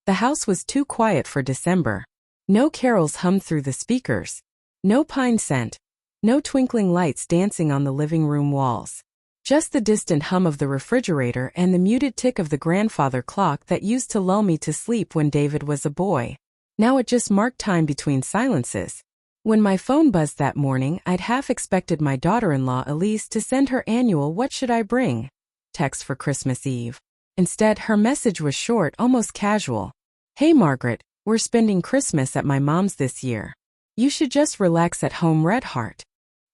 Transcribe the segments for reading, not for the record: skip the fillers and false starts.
The house was too quiet for December. No carols hummed through the speakers. No pine scent. No twinkling lights dancing on the living room walls. Just the distant hum of the refrigerator and the muted tick of the grandfather clock that used to lull me to sleep when David was a boy. Now it just marked time between silences. When my phone buzzed that morning, I'd half expected my daughter-in-law Elise to send her annual "What should I bring?" text for Christmas Eve. Instead, her message was short, almost casual. "Hey Margaret, we're spending Christmas at my mom's this year. You should just relax at home, Red Heart."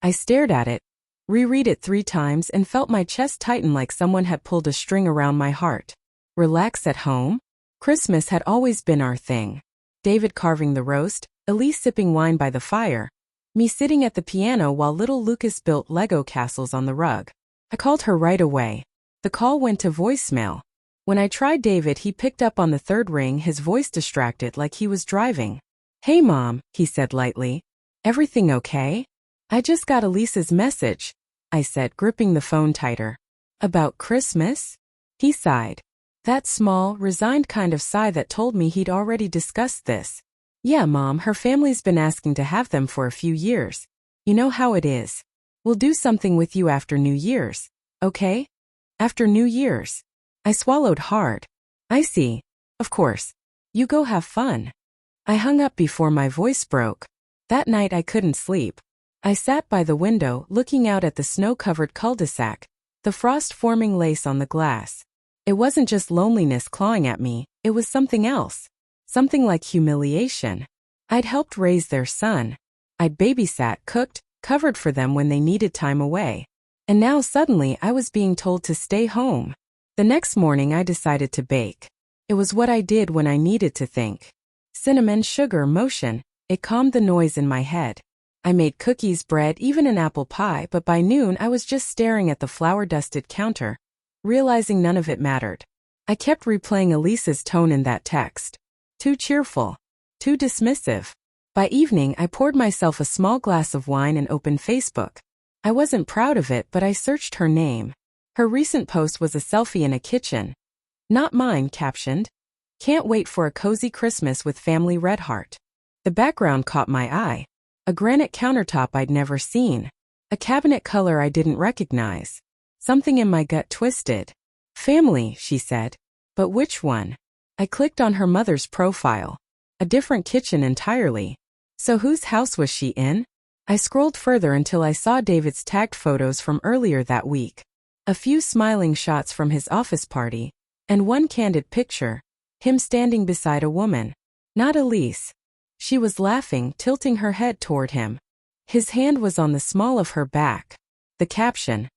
I stared at it, reread it 3 times and felt my chest tighten like someone had pulled a string around my heart. Relax at home? Christmas had always been our thing. David carving the roast, Elise sipping wine by the fire, me sitting at the piano while little Lucas built Lego castles on the rug. I called her right away. The call went to voicemail. When I tried David, he picked up on the 3rd ring, his voice distracted like he was driving. "Hey Mom," he said lightly. "Everything okay?" "I just got Elise's message," I said, gripping the phone tighter. "About Christmas?" He sighed. That small, resigned kind of sigh that told me he'd already discussed this. "Yeah, Mom, her family's been asking to have them for a few years. You know how it is. We'll do something with you after New Year's, okay?" After New Year's. I swallowed hard. "I see. Of course. You go have fun." I hung up before my voice broke. That night I couldn't sleep. I sat by the window, looking out at the snow-covered cul-de-sac, the frost forming lace on the glass. It wasn't just loneliness clawing at me, it was something else. Something like humiliation. I'd helped raise their son. I'd babysat, cooked, covered for them when they needed time away. And now suddenly I was being told to stay home. The next morning I decided to bake. It was what I did when I needed to think. Cinnamon, sugar, motion. It calmed the noise in my head. I made cookies, bread, even an apple pie, but by noon I was just staring at the flour-dusted counter, realizing none of it mattered. I kept replaying Elise's tone in that text. Too cheerful. Too dismissive. By evening I poured myself a small glass of wine and opened Facebook. I wasn't proud of it, but I searched her name. Her recent post was a selfie in a kitchen. Not mine, captioned. "Can't wait for a cozy Christmas with family, Red Heart." The background caught my eye. A granite countertop I'd never seen. A cabinet color I didn't recognize. Something in my gut twisted. "Family," she said. But which one? I clicked on her mother's profile. A different kitchen entirely. So whose house was she in? I scrolled further until I saw David's tagged photos from earlier that week. A few smiling shots from his office party, and one candid picture, him standing beside a woman. Not Elise. She was laughing, tilting her head toward him. His hand was on the small of her back. The caption,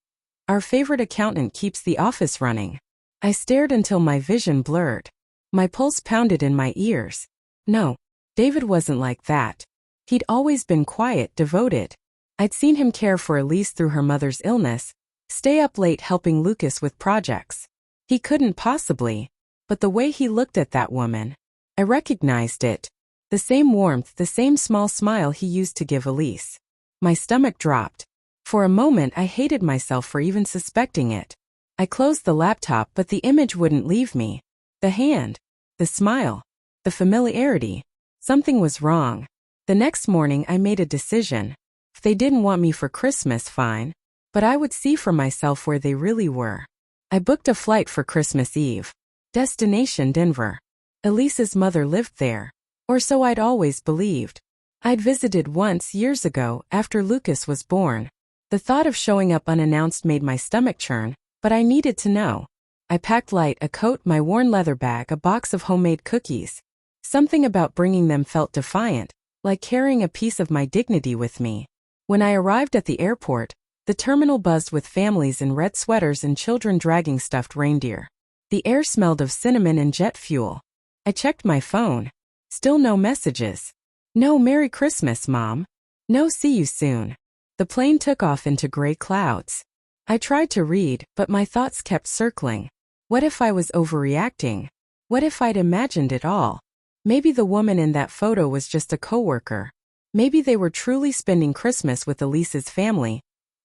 "Our favorite accountant keeps the office running." I stared until my vision blurred. My pulse pounded in my ears. No, David wasn't like that. He'd always been quiet, devoted. I'd seen him care for Elise through her mother's illness, stay up late helping Lucas with projects. He couldn't possibly. But the way he looked at that woman, I recognized it. The same warmth, the same small smile he used to give Elise. My stomach dropped. For a moment I hated myself for even suspecting it. I closed the laptop, but the image wouldn't leave me. The hand, the smile, the familiarity. Something was wrong. The next morning I made a decision. If they didn't want me for Christmas, fine. But I would see for myself where they really were. I booked a flight for Christmas Eve. Destination Denver. Elise's mother lived there. Or so I'd always believed. I'd visited once years ago after Lucas was born. The thought of showing up unannounced made my stomach churn, but I needed to know. I packed light, a coat, my worn leather bag, a box of homemade cookies. Something about bringing them felt defiant, like carrying a piece of my dignity with me. When I arrived at the airport, the terminal buzzed with families in red sweaters and children dragging stuffed reindeer. The air smelled of cinnamon and jet fuel. I checked my phone. Still no messages. No "Merry Christmas, Mom." No "See you soon." The plane took off into gray clouds. I tried to read, but my thoughts kept circling. What if I was overreacting? What if I'd imagined it all? Maybe the woman in that photo was just a coworker. Maybe they were truly spending Christmas with Elise's family,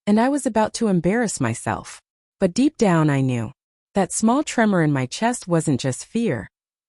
and I was about to embarrass myself. But deep down I knew. That small tremor in my chest wasn't just fear.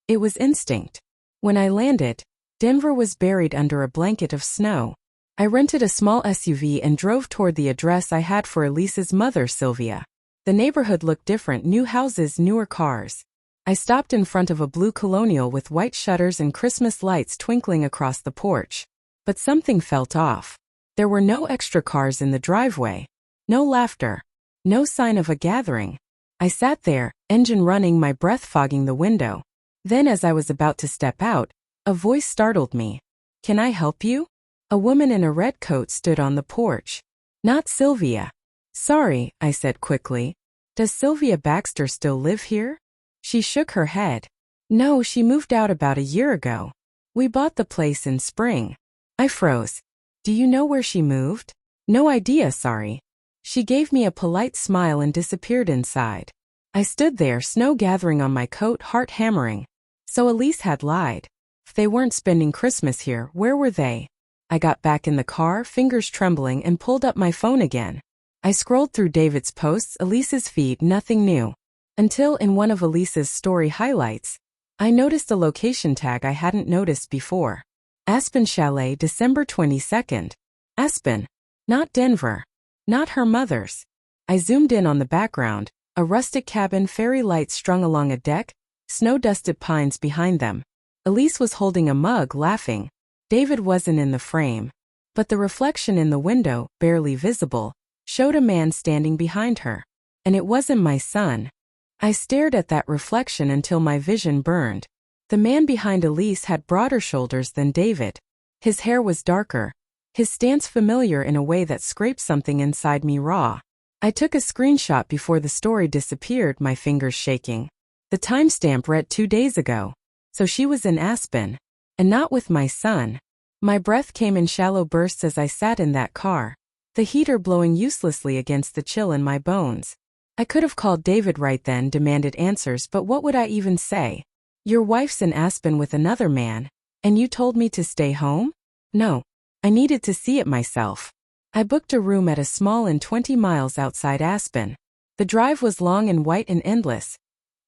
It was instinct. When I landed, Denver was buried under a blanket of snow. I rented a small SUV and drove toward the address I had for Elise's mother, Sylvia. The neighborhood looked different, new houses, newer cars. I stopped in front of a blue Colonial with white shutters and Christmas lights twinkling across the porch. But something felt off. There were no extra cars in the driveway. No laughter. No sign of a gathering. I sat there, engine running, my breath fogging the window. Then as I was about to step out, a voice startled me. "Can I help you?" A woman in a red coat stood on the porch. Not Sylvia. "Sorry," I said quickly. "Does Sylvia Baxter still live here?" She shook her head. "No, she moved out about a year ago. We bought the place in spring." I froze. "Do you know where she moved?" "No idea, sorry." She gave me a polite smile and disappeared inside. I stood there, snow gathering on my coat, heart hammering. So Elise had lied. If they weren't spending Christmas here, where were they? I got back in the car, fingers trembling, and pulled up my phone again. I scrolled through David's posts, Elise's feed, nothing new. Until in one of Elise's story highlights, I noticed a location tag I hadn't noticed before. Aspen Chalet, December 22nd. Aspen. Not Denver. Not her mother's. I zoomed in on the background, a rustic cabin, fairy lights strung along a deck, snow-dusted pines behind them. Elise was holding a mug, laughing. David wasn't in the frame. But the reflection in the window, barely visible, showed a man standing behind her. And it wasn't my son. I stared at that reflection until my vision burned. The man behind Elise had broader shoulders than David. His hair was darker. His stance familiar in a way that scraped something inside me raw. I took a screenshot before the story disappeared, my fingers shaking. The timestamp read 2 days ago. So she was in Aspen. And not with my son. My breath came in shallow bursts as I sat in that car, the heater blowing uselessly against the chill in my bones. I could have called David right then, demanded answers, but what would I even say? "Your wife's in Aspen with another man, and you told me to stay home?" No. I needed to see it myself. I booked a room at a small inn 20 miles outside Aspen. The drive was long and white and endless.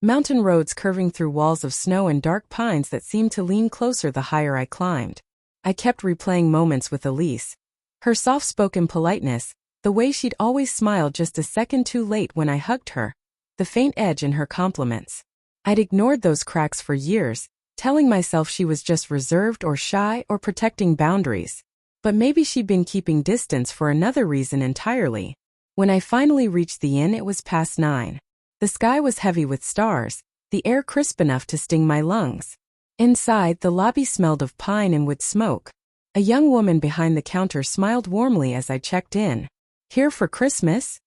Mountain roads curving through walls of snow and dark pines that seemed to lean closer the higher I climbed. I kept replaying moments with Elise. Her soft-spoken politeness, the way she'd always smile just a second too late when I hugged her, the faint edge in her compliments. I'd ignored those cracks for years, telling myself she was just reserved or shy or protecting boundaries. But maybe she'd been keeping distance for another reason entirely. When I finally reached the inn, it was past 9. The sky was heavy with stars, the air crisp enough to sting my lungs. Inside, the lobby smelled of pine and wood smoke. A young woman behind the counter smiled warmly as I checked in. "Here for Christmas?"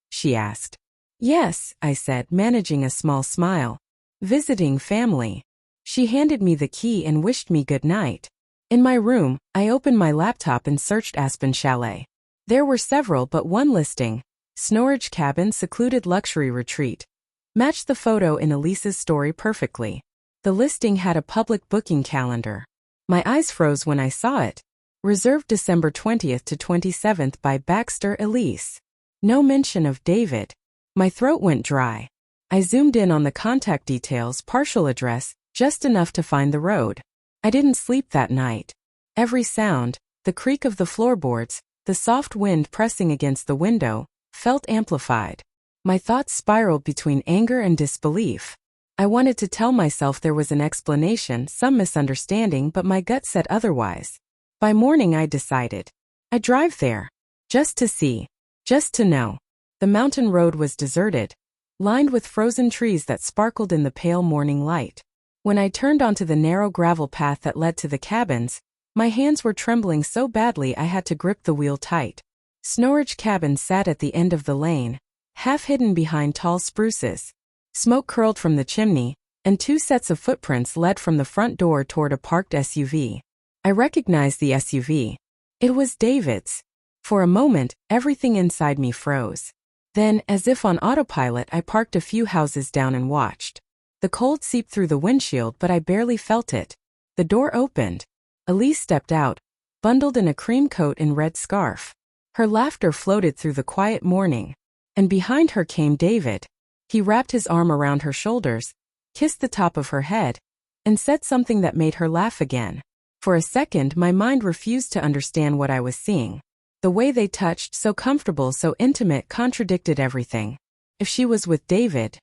she asked. "Yes," I said, managing a small smile. "Visiting family." She handed me the key and wished me good night. In my room, I opened my laptop and searched Aspen Chalet. There were several, but one listing, Snorridge Cabin, secluded luxury retreat, matched the photo in Elise's story perfectly. The listing had a public booking calendar. My eyes froze when I saw it. Reserved December 20th to 27th by Baxter, Elise. No mention of David. My throat went dry. I zoomed in on the contact details, partial address, just enough to find the road. I didn't sleep that night. Every sound, the creak of the floorboards, the soft wind pressing against the window, felt amplified. My thoughts spiraled between anger and disbelief. I wanted to tell myself there was an explanation, some misunderstanding, but my gut said otherwise. By morning I decided. I'd drive there. Just to see. Just to know. The mountain road was deserted, lined with frozen trees that sparkled in the pale morning light. When I turned onto the narrow gravel path that led to the cabins, my hands were trembling so badly I had to grip the wheel tight. Snorridge Cabin sat at the end of the lane, half hidden behind tall spruces. Smoke curled from the chimney, and 2 sets of footprints led from the front door toward a parked SUV. I recognized the SUV. It was David's. For a moment, everything inside me froze. Then, as if on autopilot, I parked a few houses down and watched. The cold seeped through the windshield, but I barely felt it. The door opened. Elise stepped out, bundled in a cream coat and red scarf. Her laughter floated through the quiet morning. And behind her came David. He wrapped his arm around her shoulders, kissed the top of her head, and said something that made her laugh again. For a second, my mind refused to understand what I was seeing. The way they touched, so comfortable, so intimate, contradicted everything. If she was with David,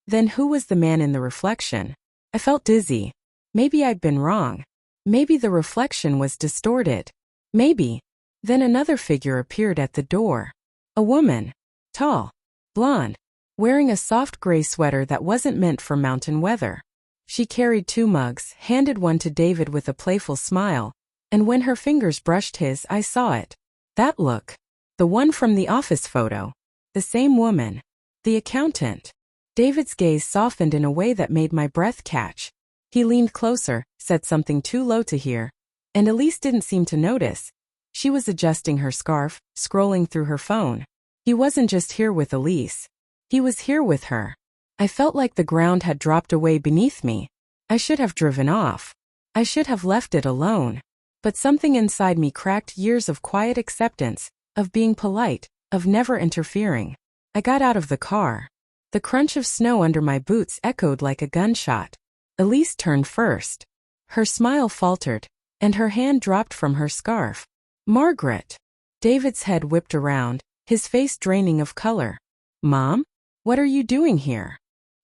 then who was the man in the reflection? I felt dizzy. Maybe I'd been wrong. Maybe the reflection was distorted. Maybe. Then another figure appeared at the door. A woman. Tall. Blonde. Wearing a soft gray sweater that wasn't meant for mountain weather. She carried 2 mugs, handed one to David with a playful smile, and when her fingers brushed his, I saw it. That look. The one from the office photo. The same woman. The accountant. David's gaze softened in a way that made my breath catch. He leaned closer, said something too low to hear, and Elise didn't seem to notice. She was adjusting her scarf, scrolling through her phone. He wasn't just here with Elise. He was here with her. I felt like the ground had dropped away beneath me. I should have driven off. I should have left it alone. But something inside me cracked. Years of quiet acceptance, of being polite, of never interfering. I got out of the car. The crunch of snow under my boots echoed like a gunshot. Elise turned first. Her smile faltered, and her hand dropped from her scarf. Margaret. David's head whipped around, his face draining of color. Mom? What are you doing here?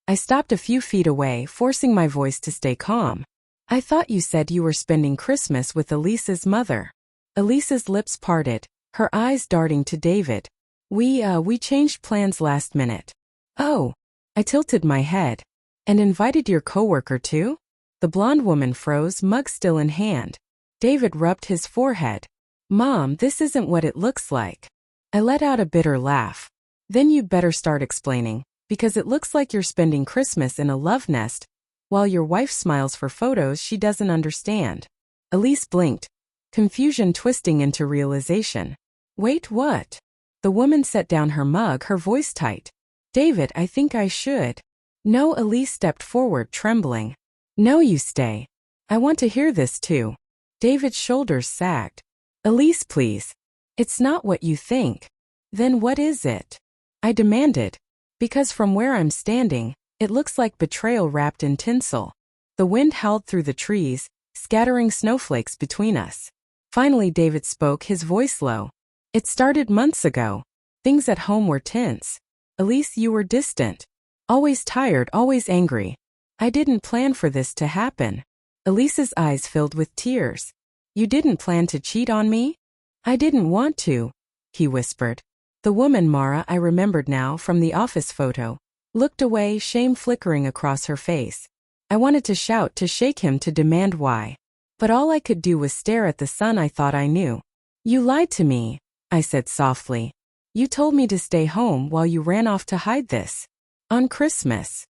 I stopped a few feet away, forcing my voice to stay calm. I thought you said you were spending Christmas with Elise's mother. Elise's lips parted, her eyes darting to David. We changed plans last minute. Oh. I tilted my head. And invited your coworker too? The blonde woman froze, mug still in hand. David rubbed his forehead. Mom, this isn't what it looks like. I let out a bitter laugh. Then you'd better start explaining, because it looks like you're spending Christmas in a love nest, while your wife smiles for photos she doesn't understand. Elise blinked, confusion twisting into realization. Wait, what? The woman set down her mug, her voice tight. David, I think I should. No, Elise stepped forward, trembling. No, you stay. I want to hear this too. David's shoulders sagged. Elise, please. It's not what you think. Then what is it? I demanded. Because from where I'm standing, it looks like betrayal wrapped in tinsel. The wind howled through the trees, scattering snowflakes between us. Finally David spoke, his voice low. It started months ago. Things at home were tense. Elise, you were distant. Always tired, always angry. I didn't plan for this to happen. Elise's eyes filled with tears. You didn't plan to cheat on me? I didn't want to, he whispered. The woman, Mara, I remembered now from the office photo, looked away, shame flickering across her face. I wanted to shout, to shake him, to demand why. But all I could do was stare at the son I thought I knew. You lied to me, I said softly. You told me to stay home while you ran off to hide this. On Christmas.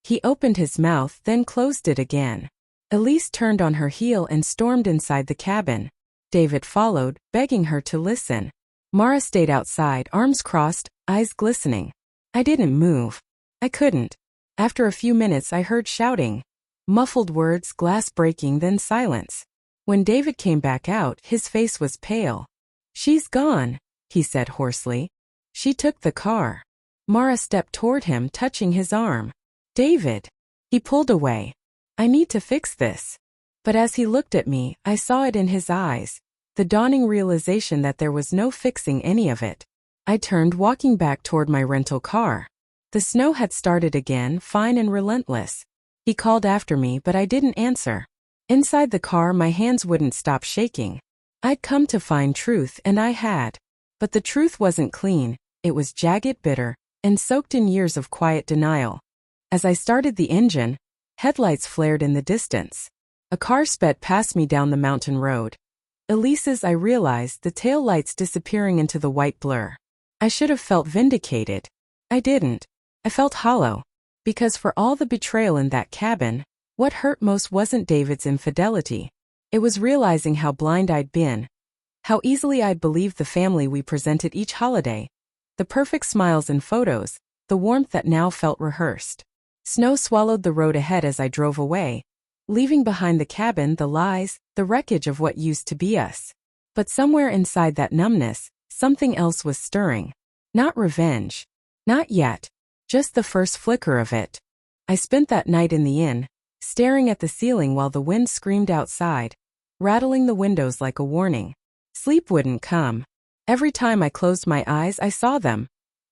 He opened his mouth, then closed it again. Elise turned on her heel and stormed inside the cabin. David followed, begging her to listen. Mara stayed outside, arms crossed, eyes glistening. I didn't move. I couldn't. After a few minutes I heard shouting. Muffled words, glass breaking, then silence. When David came back out, his face was pale. She's gone, he said hoarsely. She took the car. Mara stepped toward him, touching his arm. David. He pulled away. I need to fix this. But as he looked at me, I saw it in his eyes. The dawning realization that there was no fixing any of it. I turned, walking back toward my rental car. The snow had started again, fine and relentless. He called after me, but I didn't answer. Inside the car, my hands wouldn't stop shaking. I'd come to find truth, and I had. But the truth wasn't clean. It was jagged, bitter, and soaked in years of quiet denial. As I started the engine, headlights flared in the distance. A car sped past me down the mountain road. Elise's, I realized, the tail lights disappearing into the white blur. I should have felt vindicated. I didn't. I felt hollow. Because for all the betrayal in that cabin, what hurt most wasn't David's infidelity. It was realizing how blind I'd been. How easily I'd believed the family we presented each holiday. The perfect smiles and photos, the warmth that now felt rehearsed. Snow swallowed the road ahead as I drove away, leaving behind the cabin, the lies, the wreckage of what used to be us. But somewhere inside that numbness, something else was stirring. Not revenge. Not yet. Just the first flicker of it. I spent that night in the inn, staring at the ceiling while the wind screamed outside, rattling the windows like a warning. Sleep wouldn't come. Every time I closed my eyes, I saw them.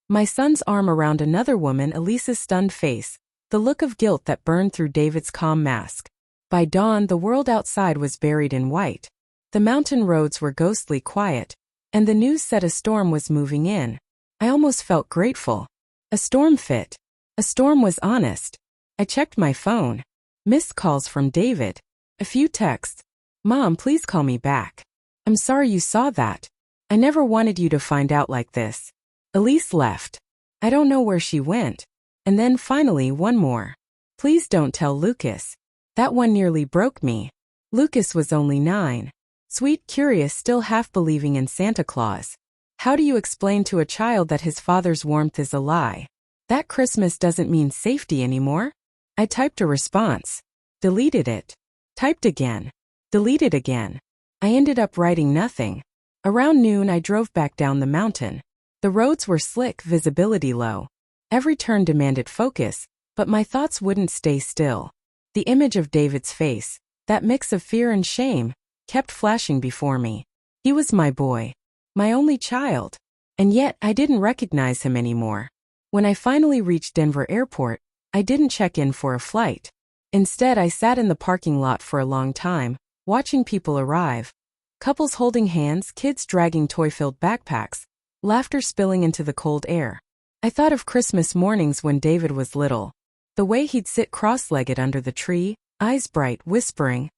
My son's arm around another woman, Elise's stunned face, the look of guilt that burned through David's calm mask. By dawn, the world outside was buried in white. The mountain roads were ghostly quiet, and the news said a storm was moving in. I almost felt grateful. A storm fit. A storm was honest. I checked my phone. Missed calls from David. A few texts. Mom, please call me back. I'm sorry you saw that. I never wanted you to find out like this. Elise left. I don't know where she went. And then finally one more. Please don't tell Lucas. That one nearly broke me. Lucas was only 9. Sweet, curious, still half believing in Santa Claus. How do you explain to a child that his father's warmth is a lie? That Christmas doesn't mean safety anymore? I typed a response. Deleted it. Typed again. Deleted again. I ended up writing nothing. Around noon I drove back down the mountain. The roads were slick, visibility low. Every turn demanded focus, but my thoughts wouldn't stay still. The image of David's face, that mix of fear and shame, kept flashing before me. He was my boy. My only child. And yet I didn't recognize him anymore. When I finally reached Denver Airport, I didn't check in for a flight. Instead, I sat in the parking lot for a long time, watching people arrive. Couples holding hands, kids dragging toy-filled backpacks, laughter spilling into the cold air. I thought of Christmas mornings when David was little. The way he'd sit cross-legged under the tree, eyes bright, whispering,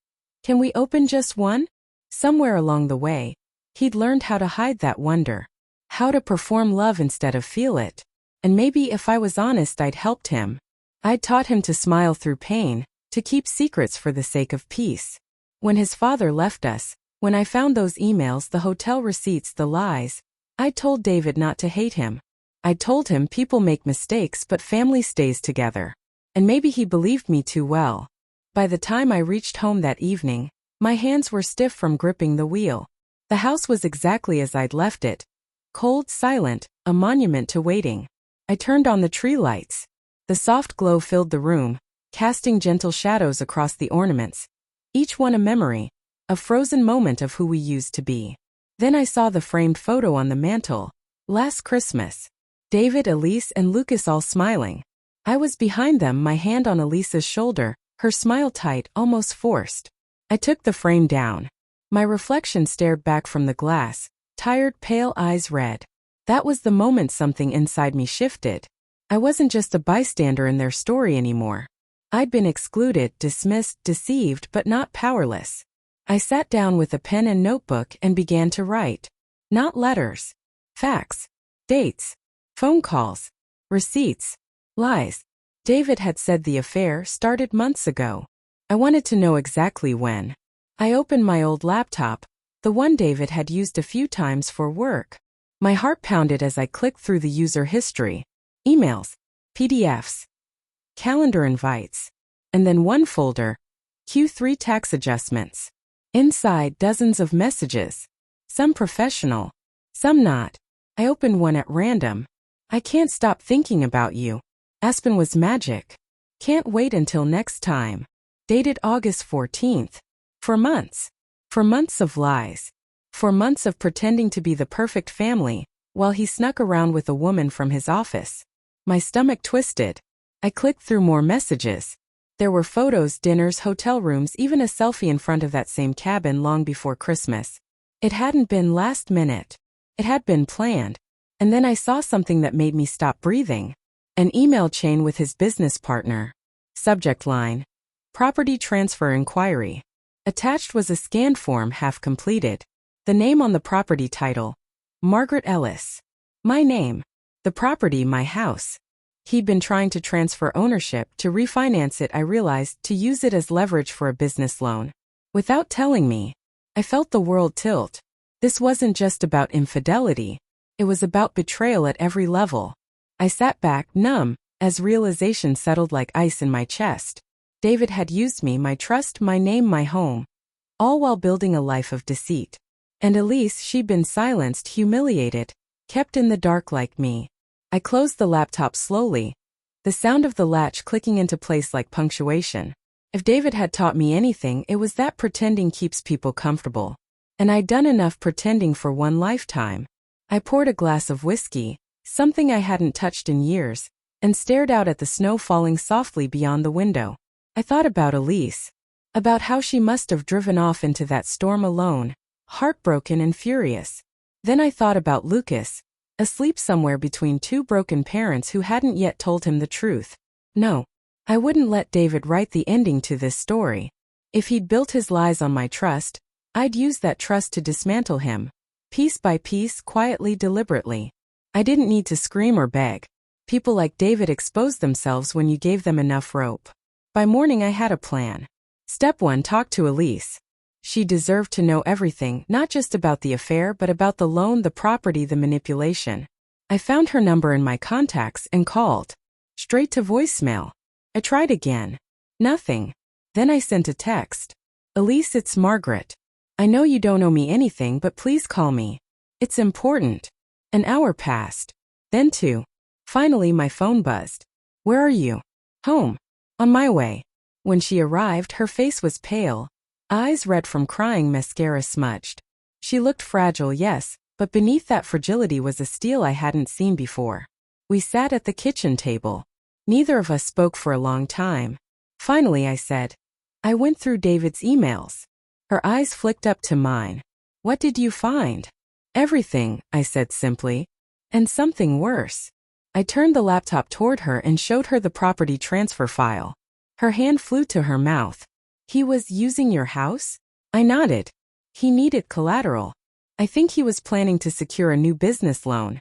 "Can we open just one?" Somewhere along the way, he'd learned how to hide that wonder, how to perform love instead of feel it. And maybe if I was honest, I'd helped him. I'd taught him to smile through pain, to keep secrets for the sake of peace. When his father left us, when I found those emails, the hotel receipts, the lies, I told David not to hate him. I told him people make mistakes but family stays together. And maybe he believed me too well. By the time I reached home that evening, my hands were stiff from gripping the wheel. The house was exactly as I'd left it. Cold, silent, a monument to waiting. I turned on the tree lights. The soft glow filled the room, casting gentle shadows across the ornaments. Each one a memory, a frozen moment of who we used to be. Then I saw the framed photo on the mantel. Last Christmas. David, Elise, and Lucas all smiling. I was behind them, my hand on Elise's shoulder, her smile tight, almost forced. I took the frame down. My reflection stared back from the glass, tired, pale, eyes red. That was the moment something inside me shifted. I wasn't just a bystander in their story anymore. I'd been excluded, dismissed, deceived, but not powerless. I sat down with a pen and notebook and began to write. Not letters. Facts. Dates. Phone calls. Receipts. Lies. David had said the affair started months ago. I wanted to know exactly when. I opened my old laptop, the one David had used a few times for work. My heart pounded as I clicked through the user history. Emails. PDFs. Calendar invites. And then one folder. Q3 tax adjustments. Inside, dozens of messages. Some professional. Some not. I opened one at random. I can't stop thinking about you. Aspen was magic. Can't wait until next time. Dated August 14th. For months. For months of lies. For months of pretending to be the perfect family, while he snuck around with a woman from his office. My stomach twisted. I clicked through more messages. There were photos, dinners, hotel rooms, even a selfie in front of that same cabin long before Christmas. It hadn't been last minute. It had been planned. And then I saw something that made me stop breathing. An email chain with his business partner. Subject line. Property transfer inquiry. Attached was a scanned form half completed. The name on the property title. Margaret Ellis. My name. The property, my house. He'd been trying to transfer ownership, to refinance it, I realized, to use it as leverage for a business loan. Without telling me. I felt the world tilt. This wasn't just about infidelity. It was about betrayal at every level. I sat back, numb, as realization settled like ice in my chest. David had used me, my trust, my name, my home. All while building a life of deceit. And Elise, she'd been silenced, humiliated, kept in the dark like me. I closed the laptop slowly, the sound of the latch clicking into place like punctuation. If David had taught me anything, it was that pretending keeps people comfortable. And I'd done enough pretending for one lifetime. I poured a glass of whiskey, something I hadn't touched in years, and stared out at the snow falling softly beyond the window. I thought about Elise. About how she must have driven off into that storm alone, heartbroken and furious. Then I thought about Lucas, asleep somewhere between two broken parents who hadn't yet told him the truth. No, I wouldn't let David write the ending to this story. If he'd built his lies on my trust, I'd use that trust to dismantle him, piece by piece, quietly, deliberately. I didn't need to scream or beg. People like David exposed themselves when you gave them enough rope. By morning I had a plan. Step 1, talk to Elise. She deserved to know everything, not just about the affair but about the loan, the property, the manipulation. I found her number in my contacts and called. Straight to voicemail. I tried again. Nothing. Then I sent a text. Elise, it's Margaret. I know you don't owe me anything, but please call me. It's important. An hour passed. Then 2. Finally my phone buzzed. Where are you? Home. On my way. When she arrived, her face was pale, eyes red from crying, mascara smudged. She looked fragile, yes, but beneath that fragility was a steel I hadn't seen before. We sat at the kitchen table. Neither of us spoke for a long time. Finally I said, I went through David's emails. Her eyes flicked up to mine. What did you find? Everything, I said simply. And something worse. I turned the laptop toward her and showed her the property transfer file. Her hand flew to her mouth. He was using your house? I nodded. He needed collateral. I think he was planning to secure a new business loan.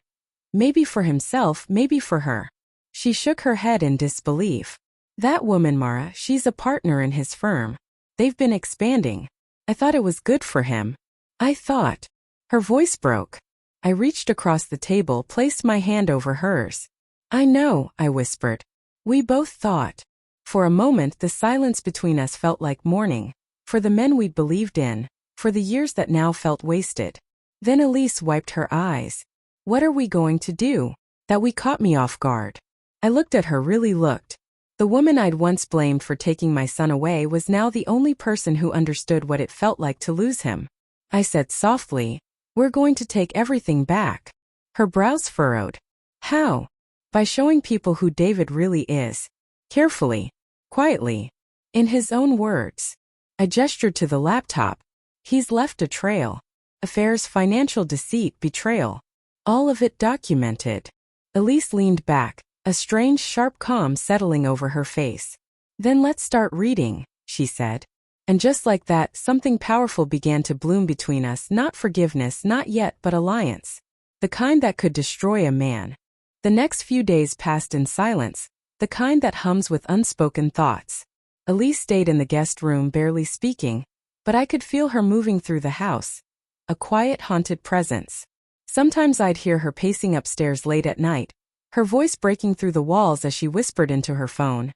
Maybe for himself, maybe for her. She shook her head in disbelief. That woman, Mara, she's a partner in his firm. They've been expanding. I thought it was good for him. I thought. Her voice broke. I reached across the table, placed my hand over hers. I know, I whispered. We both thought. For a moment the silence between us felt like mourning, for the men we'd believed in, for the years that now felt wasted. Then Elise wiped her eyes. What are we going to do? That we caught me off guard. I looked at her, really looked. The woman I'd once blamed for taking my son away was now the only person who understood what it felt like to lose him. I said softly, we're going to take everything back. Her brows furrowed. How? By showing people who David really is. Carefully. Quietly. In his own words. I gestured to the laptop. He's left a trail. Affairs, financial deceit, betrayal. All of it documented. Elise leaned back, a strange sharp calm settling over her face. Then let's start reading, she said. And just like that, something powerful began to bloom between us, not forgiveness, not yet, but alliance. The kind that could destroy a man. The next few days passed in silence, the kind that hums with unspoken thoughts. Elise stayed in the guest room, barely speaking, but I could feel her moving through the house. A quiet, haunted presence. Sometimes I'd hear her pacing upstairs late at night, her voice breaking through the walls as she whispered into her phone.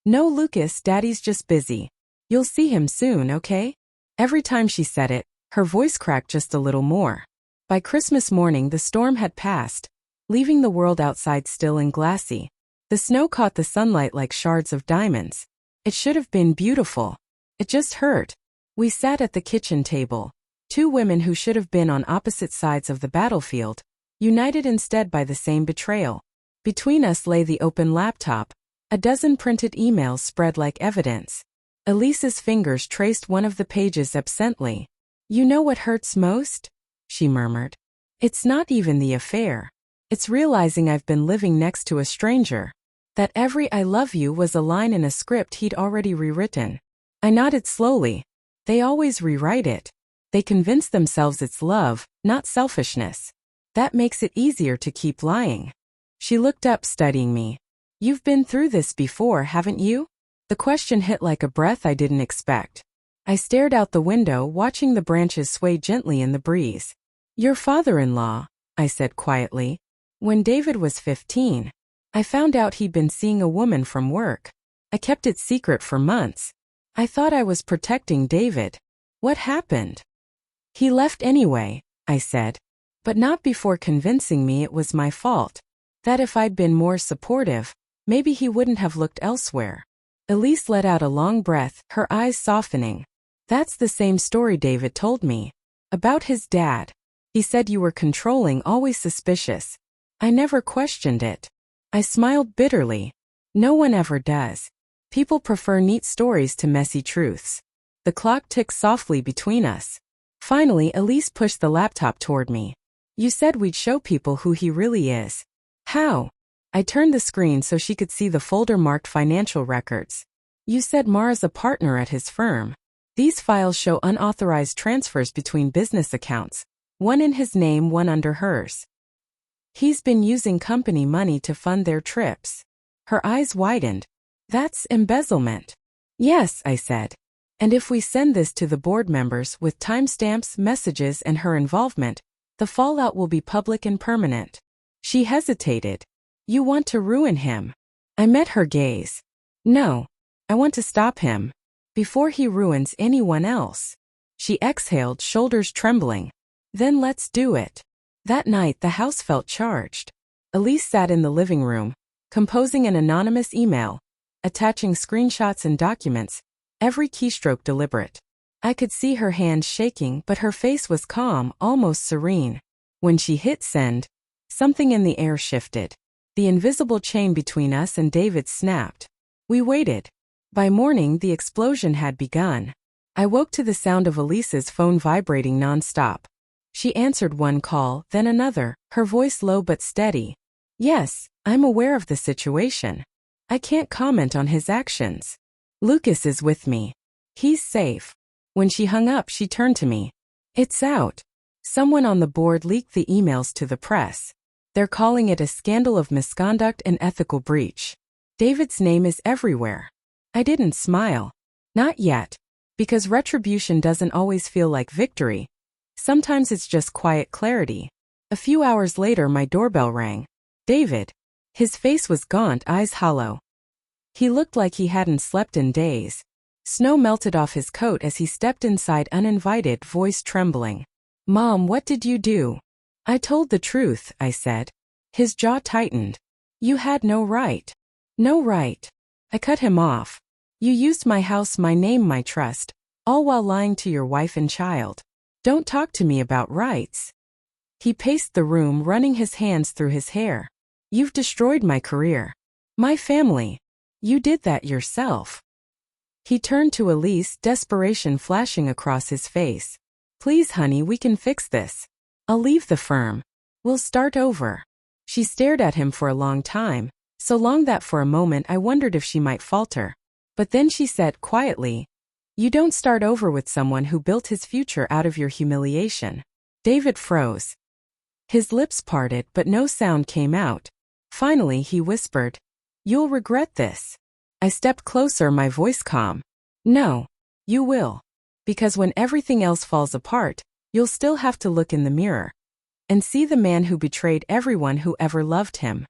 No, Lucas, Daddy's just busy. You'll see him soon, okay? Every time she said it, her voice cracked just a little more. By Christmas morning the storm had passed, leaving the world outside still and glassy. The snow caught the sunlight like shards of diamonds. It should have been beautiful. It just hurt. We sat at the kitchen table, two women who should have been on opposite sides of the battlefield, united instead by the same betrayal. Between us lay the open laptop, a dozen printed emails spread like evidence. Elise's fingers traced one of the pages absently. You know what hurts most? She murmured. It's not even the affair. It's realizing I've been living next to a stranger. That every I love you was a line in a script he'd already rewritten. I nodded slowly. They always rewrite it. They convince themselves it's love, not selfishness. That makes it easier to keep lying. She looked up, studying me. You've been through this before, haven't you? The question hit like a breath I didn't expect. I stared out the window, watching the branches sway gently in the breeze. Your father-in-law, I said quietly. When David was 15, I found out he'd been seeing a woman from work. I kept it secret for months. I thought I was protecting David. What happened? He left anyway, I said. But not before convincing me it was my fault. That if I'd been more supportive, maybe he wouldn't have looked elsewhere. Elise let out a long breath, her eyes softening. That's the same story David told me. About his dad. He said you were controlling, always suspicious. I never questioned it. I smiled bitterly. No one ever does. People prefer neat stories to messy truths. The clock ticked softly between us. Finally, Elise pushed the laptop toward me. You said we'd show people who he really is. How? I turned the screen so she could see the folder marked financial records. You said Mara's a partner at his firm. These files show unauthorized transfers between business accounts, one in his name, one under hers. He's been using company money to fund their trips. Her eyes widened. That's embezzlement. Yes, I said. And if we send this to the board members with timestamps, messages, and her involvement, the fallout will be public and permanent. She hesitated. You want to ruin him. I met her gaze. No. I want to stop him. Before he ruins anyone else. She exhaled, shoulders trembling. Then let's do it. That night the house felt charged. Elise sat in the living room, composing an anonymous email, attaching screenshots and documents, every keystroke deliberate. I could see her hands shaking, but her face was calm, almost serene. When she hit send, something in the air shifted. The invisible chain between us and David snapped. We waited. By morning, the explosion had begun. I woke to the sound of Elise's phone vibrating nonstop. She answered one call, then another, her voice low but steady. Yes, I'm aware of the situation. I can't comment on his actions. Lucas is with me. He's safe. When she hung up, she turned to me. It's out. Someone on the board leaked the emails to the press. They're calling it a scandal of misconduct and ethical breach. David's name is everywhere. I didn't smile. Not yet. Because retribution doesn't always feel like victory. Sometimes it's just quiet clarity. A few hours later, my doorbell rang. David. His face was gaunt, eyes hollow. He looked like he hadn't slept in days. Snow melted off his coat as he stepped inside uninvited, voice trembling. Mom, what did you do? I told the truth, I said. His jaw tightened. You had no right. No right. I cut him off. You used my house, my name, my trust, all while lying to your wife and child. Don't talk to me about rights. He paced the room, running his hands through his hair. You've destroyed my career. My family. You did that yourself. He turned to Elise, desperation flashing across his face. Please, honey, we can fix this. I'll leave the firm. We'll start over. She stared at him for a long time, so long that for a moment I wondered if she might falter. But then she said quietly, You don't start over with someone who built his future out of your humiliation. David froze. His lips parted, but no sound came out. Finally, he whispered, You'll regret this. I stepped closer, my voice calm. No. You will. Because when everything else falls apart, you'll still have to look in the mirror and see the man who betrayed everyone who ever loved him.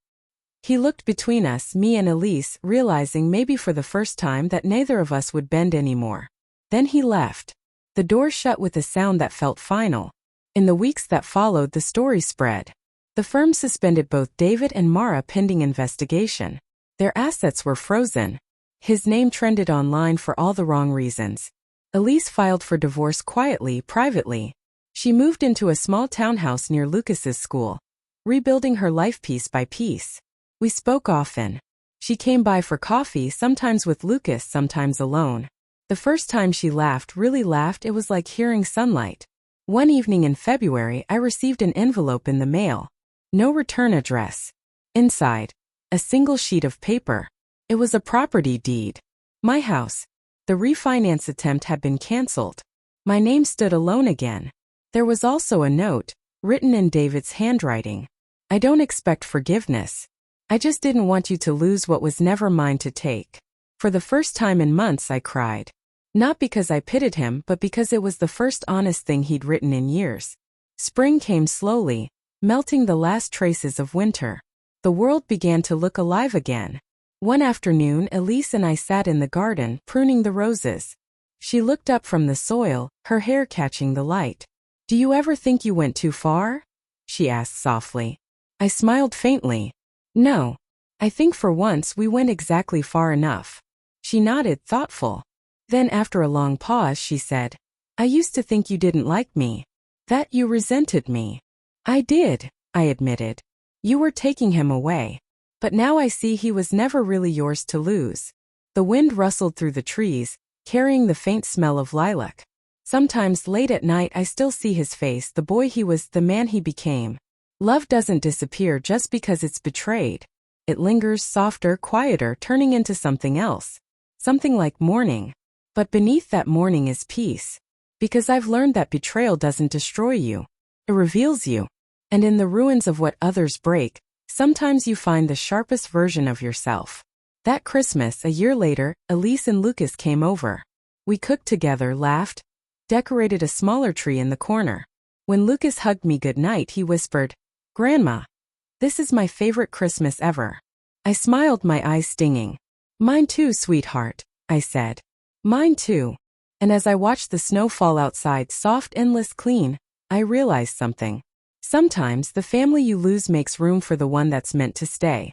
He looked between us, me and Elise, realizing maybe for the first time that neither of us would bend anymore. Then he left. The door shut with a sound that felt final. In the weeks that followed, the story spread. The firm suspended both David and Mara pending investigation. Their assets were frozen. His name trended online for all the wrong reasons. Elise filed for divorce quietly, privately. She moved into a small townhouse near Lucas's school, rebuilding her life piece by piece. We spoke often. She came by for coffee, sometimes with Lucas, sometimes alone. The first time she laughed, really laughed, it was like hearing sunlight. One evening in February, I received an envelope in the mail. No return address. Inside, a single sheet of paper. It was a property deed. My house. The refinance attempt had been canceled. My name stood alone again. There was also a note, written in David's handwriting. I don't expect forgiveness. I just didn't want you to lose what was never mine to take. For the first time in months, I cried. Not because I pitied him, but because it was the first honest thing he'd written in years. Spring came slowly, melting the last traces of winter. The world began to look alive again. One afternoon, Elise and I sat in the garden, pruning the roses. She looked up from the soil, her hair catching the light. Do you ever think you went too far? She asked softly. I smiled faintly. No. I think for once we went exactly far enough. She nodded, thoughtful. Then after a long pause she said, I used to think you didn't like me. That you resented me. I did, I admitted. You were taking him away. But now I see he was never really yours to lose. The wind rustled through the trees, carrying the faint smell of lilac. Sometimes late at night I still see his face, the boy he was, the man he became. Love doesn't disappear just because it's betrayed. It lingers, softer, quieter, turning into something else. Something like mourning. But beneath that mourning is peace. Because I've learned that betrayal doesn't destroy you. It reveals you. And in the ruins of what others break, sometimes you find the sharpest version of yourself. That Christmas, a year later, Elise and Lucas came over. We cooked together, laughed, decorated a smaller tree in the corner. When Lucas hugged me goodnight, he whispered, Grandma, this is my favorite Christmas ever. I smiled, my eyes stinging. Mine too, sweetheart, I said. Mine too. And as I watched the snow fall outside, soft, endless, clean, I realized something. Sometimes the family you lose makes room for the one that's meant to stay.